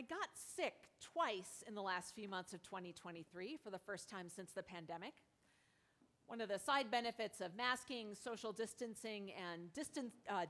I got sick twice in the last few months of 2023 for the first time since the pandemic. One of the side benefits of masking, social distancing, and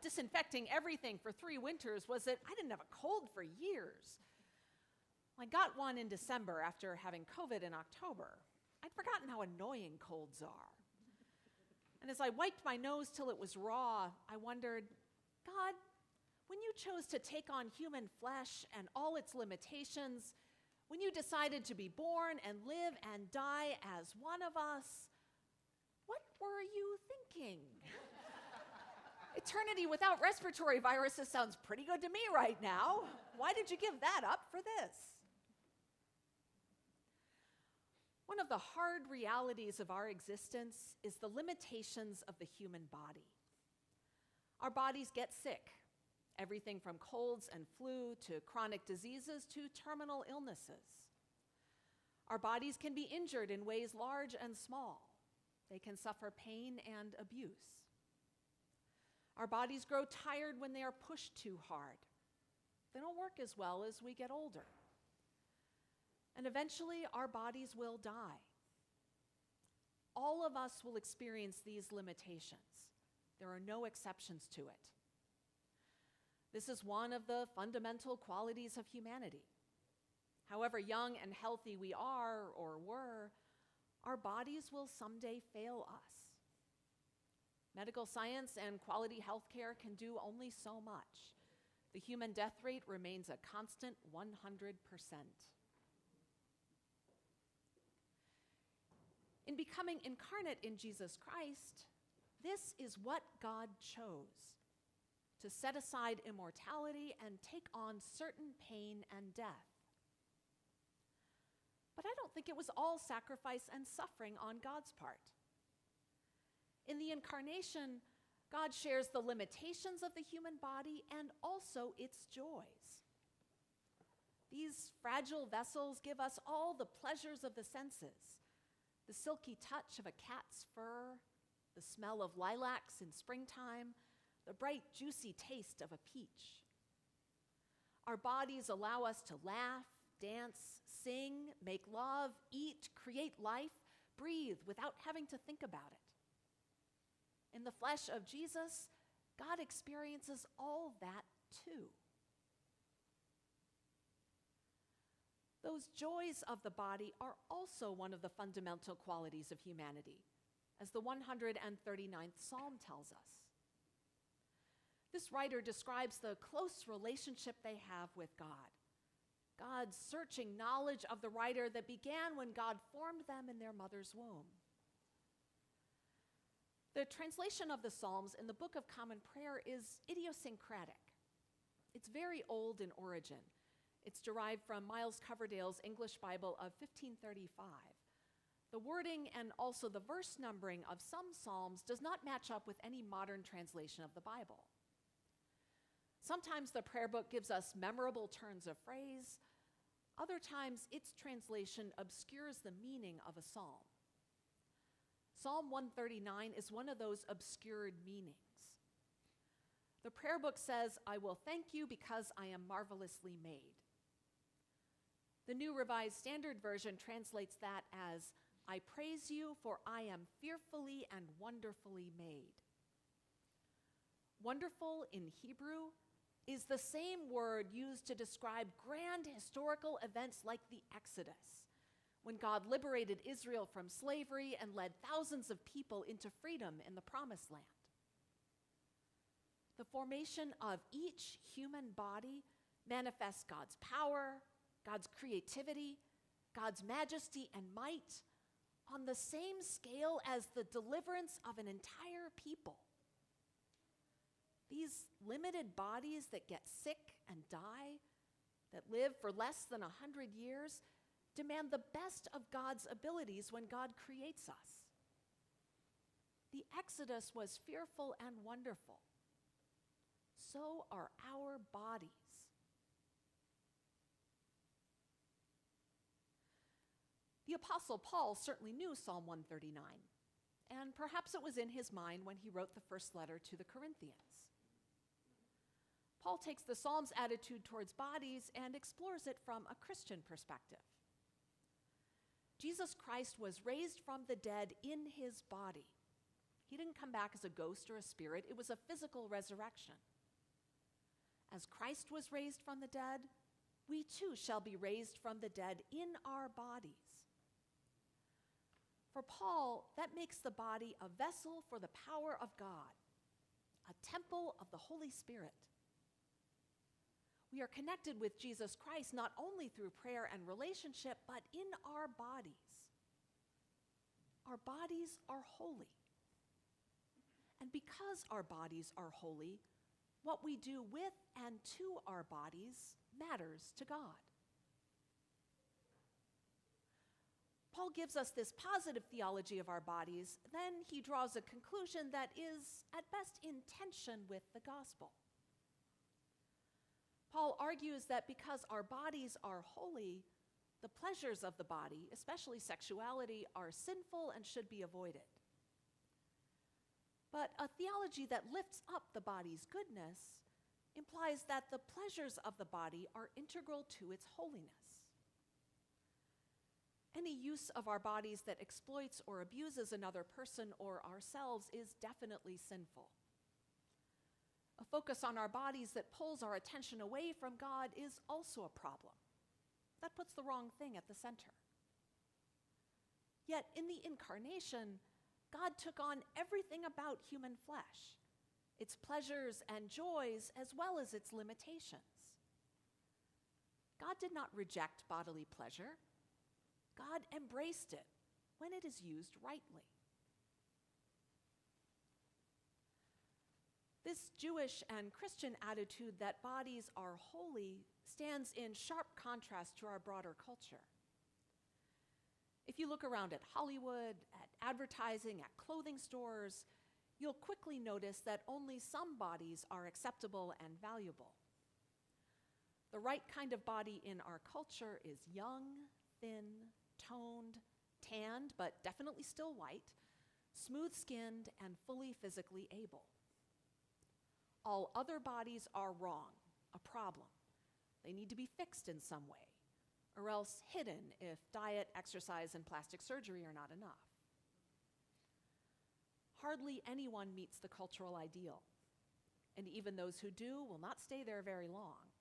disinfecting everything for 3 winters was that I didn't have a cold for years. I got one in December after having COVID in October. I'd forgotten how annoying colds are. And as I wiped my nose till it was raw, I wondered, God, when you chose to take on human flesh and all its limitations, when you decided to be born and live and die as one of us, what were you thinking? Eternity without respiratory viruses sounds pretty good to me right now. Why did you give that up for this? One of the hard realities of our existence is the limitations of the human body. Our bodies get sick. Everything from colds and flu to chronic diseases to terminal illnesses. Our bodies can be injured in ways large and small. They can suffer pain and abuse. Our bodies grow tired when they are pushed too hard. They don't work as well as we get older. And eventually, our bodies will die. All of us will experience these limitations. There are no exceptions to it. This is one of the fundamental qualities of humanity. However young and healthy we are or were, our bodies will someday fail us. Medical science and quality healthcare can do only so much. The human death rate remains a constant 100%. In becoming incarnate in Jesus Christ, this is what God chose: to set aside immortality and take on certain pain and death. But I don't think it was all sacrifice and suffering on God's part. In the incarnation, God shares the limitations of the human body and also its joys. These fragile vessels give us all the pleasures of the senses: the silky touch of a cat's fur, the smell of lilacs in springtime, the bright, juicy taste of a peach. Our bodies allow us to laugh, dance, sing, make love, eat, create life, breathe without having to think about it. In the flesh of Jesus, God experiences all that too. Those joys of the body are also one of the fundamental qualities of humanity, as the 139th Psalm tells us. This writer describes the close relationship they have with God, God's searching knowledge of the writer that began when God formed them in their mother's womb. The translation of the Psalms in the Book of Common Prayer is idiosyncratic. It's very old in origin. It's derived from Miles Coverdale's English Bible of 1535. The wording and also the verse numbering of some psalms does not match up with any modern translation of the Bible. Sometimes the prayer book gives us memorable turns of phrase. Other times its translation obscures the meaning of a psalm. Psalm 139 is one of those obscured meanings. The prayer book says, "I will thank you because I am marvelously made." The New Revised Standard Version translates that as, "I praise you, for I am fearfully and wonderfully made." Wonderful in Hebrew is the same word used to describe grand historical events like the Exodus, when God liberated Israel from slavery and led thousands of people into freedom in the Promised Land. The formation of each human body manifests God's power, God's creativity, God's majesty and might on the same scale as the deliverance of an entire people. These limited bodies that get sick and die, that live for less than 100 years, demand the best of God's abilities when God creates us. The Exodus was fearful and wonderful. So are our bodies. The Apostle Paul certainly knew Psalm 139, and perhaps it was in his mind when he wrote the first letter to the Corinthians. Paul takes the Psalms' attitude towards bodies and explores it from a Christian perspective. Jesus Christ was raised from the dead in his body. He didn't come back as a ghost or a spirit. It was a physical resurrection. As Christ was raised from the dead, we too shall be raised from the dead in our bodies. For Paul, that makes the body a vessel for the power of God, a temple of the Holy Spirit. We are connected with Jesus Christ not only through prayer and relationship, but in our bodies. Our bodies are holy. And because our bodies are holy, what we do with and to our bodies matters to God. Paul gives us this positive theology of our bodies, then he draws a conclusion that is, at best, in tension with the gospel. Paul argues that because our bodies are holy, the pleasures of the body, especially sexuality, are sinful and should be avoided. But a theology that lifts up the body's goodness implies that the pleasures of the body are integral to its holiness. Any use of our bodies that exploits or abuses another person or ourselves is definitely sinful. A focus on our bodies that pulls our attention away from God is also a problem. That puts the wrong thing at the center. Yet in the incarnation, God took on everything about human flesh, its pleasures and joys, as well as its limitations. God did not reject bodily pleasure. God embraced it when it is used rightly. This Jewish and Christian attitude that bodies are holy stands in sharp contrast to our broader culture. If you look around at Hollywood, at advertising, at clothing stores, you'll quickly notice that only some bodies are acceptable and valuable. The right kind of body in our culture is young, thin, toned, tanned, but definitely still white, smooth-skinned, and fully physically able. All other bodies are wrong, a problem. They need to be fixed in some way, or else hidden if diet, exercise, and plastic surgery are not enough. Hardly anyone meets the cultural ideal, and even those who do will not stay there very long.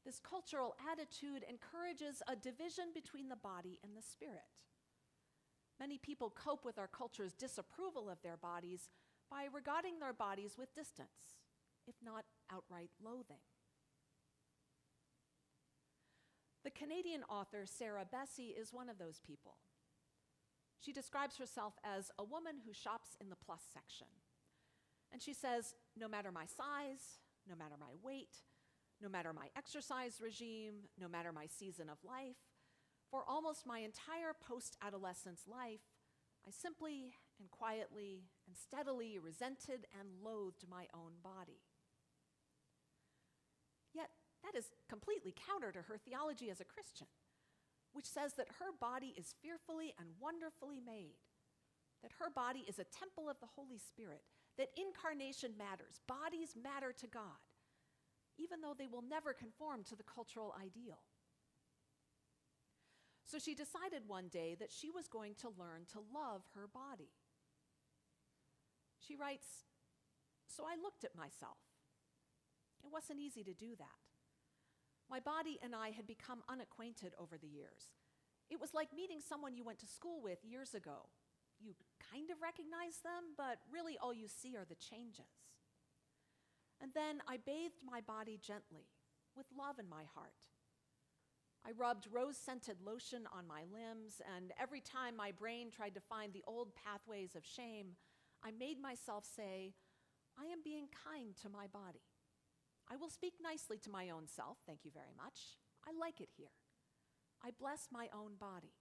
This cultural attitude encourages a division between the body and the spirit. Many people cope with our culture's disapproval of their bodies by regarding their bodies with distance, if not outright loathing. The Canadian author Sarah Bessey is one of those people. She describes herself as a woman who shops in the plus section. And she says, no matter my size, no matter my weight, no matter my exercise regime, no matter my season of life, for almost my entire post-adolescence life, I simply and quietly and steadily resented and loathed my own body. Yet that is completely counter to her theology as a Christian, which says that her body is fearfully and wonderfully made, that her body is a temple of the Holy Spirit, that incarnation matters, bodies matter to God, even though they will never conform to the cultural ideal. So she decided one day that she was going to learn to love her body. She writes, "So I looked at myself. It wasn't easy to do that. My body and I had become unacquainted over the years. It was like meeting someone you went to school with years ago. You kind of recognize them, but really all you see are the changes. And then I bathed my body gently, with love in my heart. I rubbed rose-scented lotion on my limbs, and every time my brain tried to find the old pathways of shame, I made myself say, I am being kind to my body. I will speak nicely to my own self, thank you very much. I like it here. I bless my own body.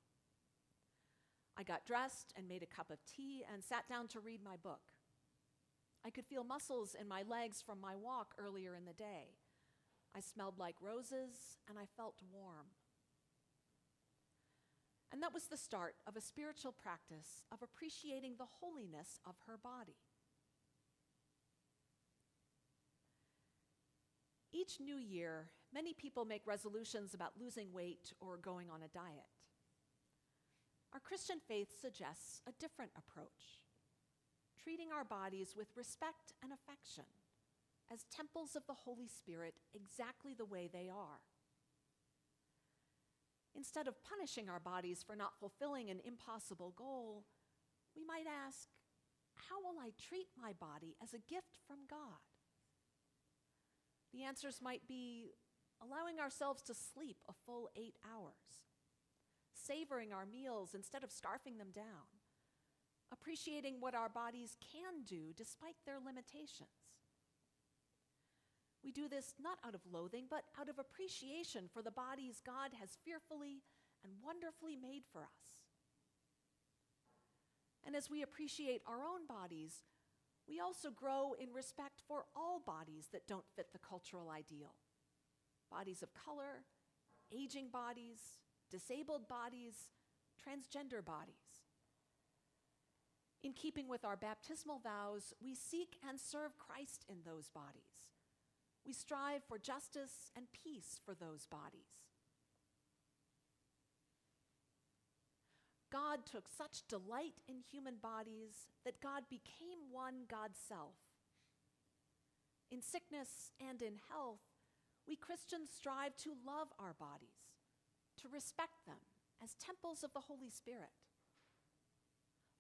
I got dressed and made a cup of tea and sat down to read my book. I could feel muscles in my legs from my walk earlier in the day. I smelled like roses, and I felt warm." And that was the start of a spiritual practice of appreciating the holiness of her body. Each new year, many people make resolutions about losing weight or going on a diet. Our Christian faith suggests a different approach, treating our bodies with respect and affection as temples of the Holy Spirit exactly the way they are. Instead of punishing our bodies for not fulfilling an impossible goal, we might ask, how will I treat my body as a gift from God? The answers might be allowing ourselves to sleep a full 8 hours, savoring our meals instead of scarfing them down, appreciating what our bodies can do despite their limitations. We do this not out of loathing, but out of appreciation for the bodies God has fearfully and wonderfully made for us. And as we appreciate our own bodies, we also grow in respect for all bodies that don't fit the cultural ideal. Bodies of color, aging bodies, disabled bodies, transgender bodies. In keeping with our baptismal vows, we seek and serve Christ in those bodies. We strive for justice and peace for those bodies. God took such delight in human bodies that God became one, God's self. In sickness and in health, we Christians strive to love our bodies, to respect them as temples of the Holy Spirit.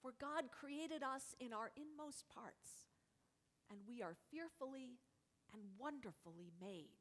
For God created us in our inmost parts, and we are fearfully and wonderfully made.